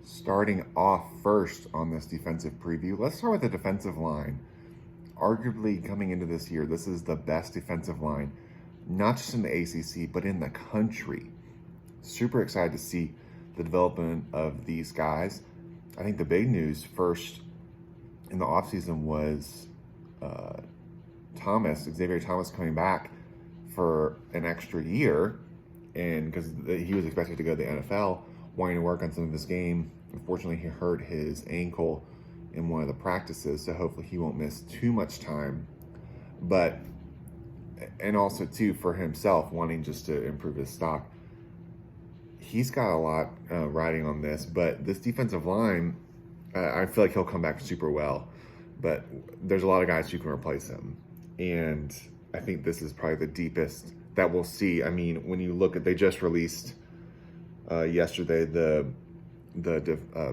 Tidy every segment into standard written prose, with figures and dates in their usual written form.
Starting off first on this defensive preview, let's start with the defensive line. Arguably, coming into this year, this is the best defensive line, not just in the ACC, but in the country. Super excited to see the development of these guys. I think the big news first in the offseason was Xavier Thomas coming back for an extra year, and because he was expected to go to the NFL, wanting to work on some of his game. Unfortunately, he hurt his ankle in one of the practices, so hopefully he won't miss too much time. But, and also too, for himself, wanting just to improve his stock, he's got a lot riding on this. But this defensive line, I feel like he'll come back super well. But there's a lot of guys who can replace him. And I think this is probably the deepest that we'll see. I mean, when you look at, they just released yesterday the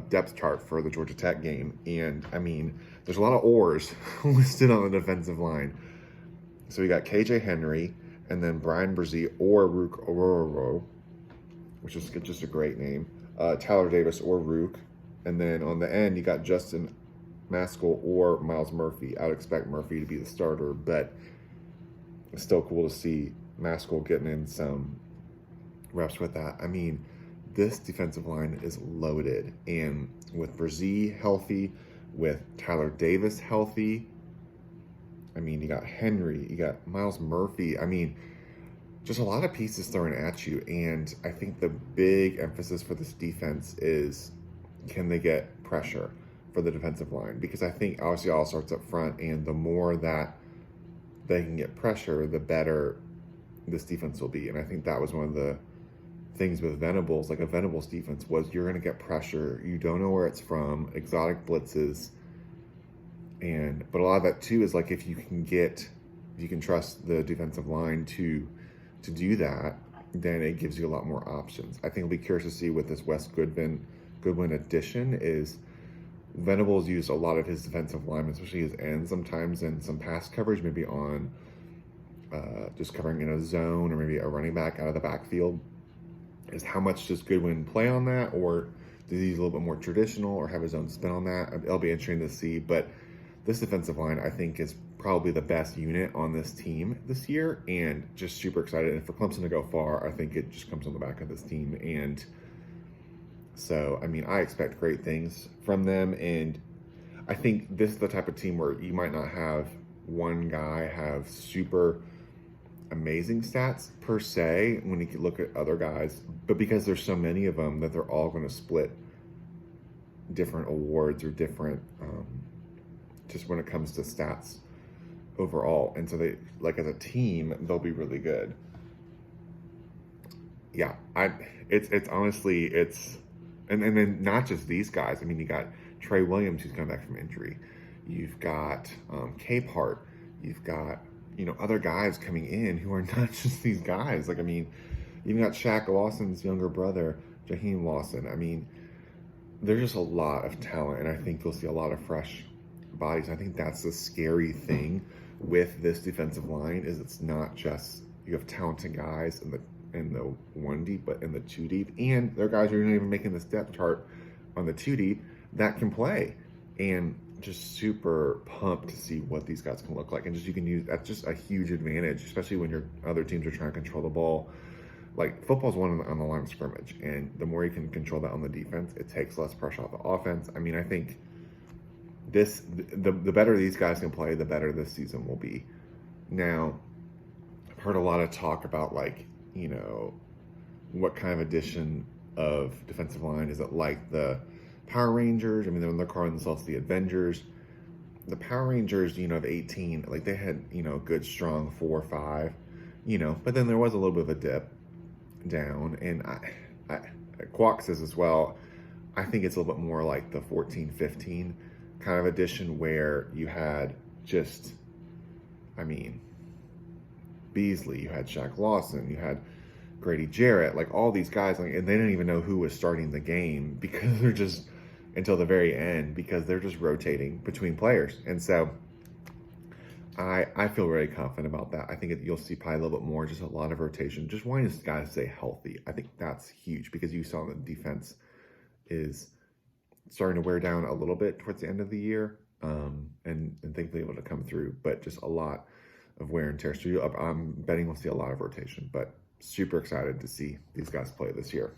depth chart for the Georgia Tech game. And I mean, there's a lot of oars listed on the defensive line. So we got KJ Henry, and then Brian Brzee or Rook Ororo, which is just a great name. Tyler Davis or Rook. And then on the end, you got Justin Maskell or Miles Murphy. I would expect Murphy to be the starter, but it's still cool to see Maskell getting in some reps with that. I mean, this defensive line is loaded. And with Brzee healthy, with Tyler Davis healthy, I mean, you got Henry, you got Miles Murphy. I mean, just a lot of pieces thrown at you. And I think the big emphasis for this defense is, can they get pressure for the defensive line? Because I think obviously all starts up front, and the more that they can get pressure, the better this defense will be. And I think that was one of the things with Venables, like a Venables defense, was you're going to get pressure. You don't know where it's from, exotic blitzes. But a lot of that too is like if you can trust the defensive line to do that, then it gives you a lot more options. I think I'll be curious to see with this Wes Goodwin addition is Venables used a lot of his defensive linemen, especially his ends sometimes, in some pass coverage, maybe on just covering in a zone or maybe a running back out of the backfield. Is how much does Goodwin play on that, or does he use a little bit more traditional or have his own spin on that? It'll be interesting to see. But this defensive line, I think, is probably the best unit on this team this year, and just super excited. And for Clemson to go far, I think it just comes on the back of this team. And so, I mean, I expect great things from them. And I think this is the type of team where you might not have one guy have super amazing stats per se when you look at other guys, but because there's so many of them that they're all going to split different awards or different just when it comes to stats overall. And so they, like, as a team, they'll be really good. Yeah, it's honestly, and then not just these guys. I mean, you got Trey Williams, who's coming back from injury. You've got Cape Hart. You've got, other guys coming in who are not just these guys. Like, I mean, you've got Shaq Lawson's younger brother, Jaheim Lawson. I mean, there's just a lot of talent, and I think you'll see a lot of fresh bodies. I think that's the scary thing with this defensive line, is it's not just you have talented guys in the 1 deep, but in the 2 deep, and there are guys who are not even making this depth chart on the 2 deep that can play. And just super pumped to see what these guys can look like. And just, you can use, that's just a huge advantage, especially when your other teams are trying to control the ball. Like, football's won on the line of scrimmage, and the more you can control that on the defense, it takes less pressure off the offense. I mean, I think the better these guys can play, the better this season will be. Now, I've heard a lot of talk about, like, what kind of addition of defensive line is it, like the Power Rangers? I mean, they're calling themselves the Avengers. The Power Rangers, of 18, like, they had, good, strong 4 or 5, but then there was a little bit of a dip down. And Quack says as well, I think it's a little bit more like the 14, 15 kind of edition, where you had just, I mean, Beasley, you had Shaq Lawson, you had Grady Jarrett, like all these guys, like, and they didn't even know who was starting the game because they're just, until the very end, because they're just rotating between players. And so I feel very confident about that. I think you'll see probably a little bit more, just a lot of rotation, just wanting this guy to stay healthy. I think that's huge, because you saw the defense is starting to wear down a little bit towards the end of the year, and thankfully able to come through, but just a lot of wear and tear. So I'm betting we'll see a lot of rotation, but super excited to see these guys play this year.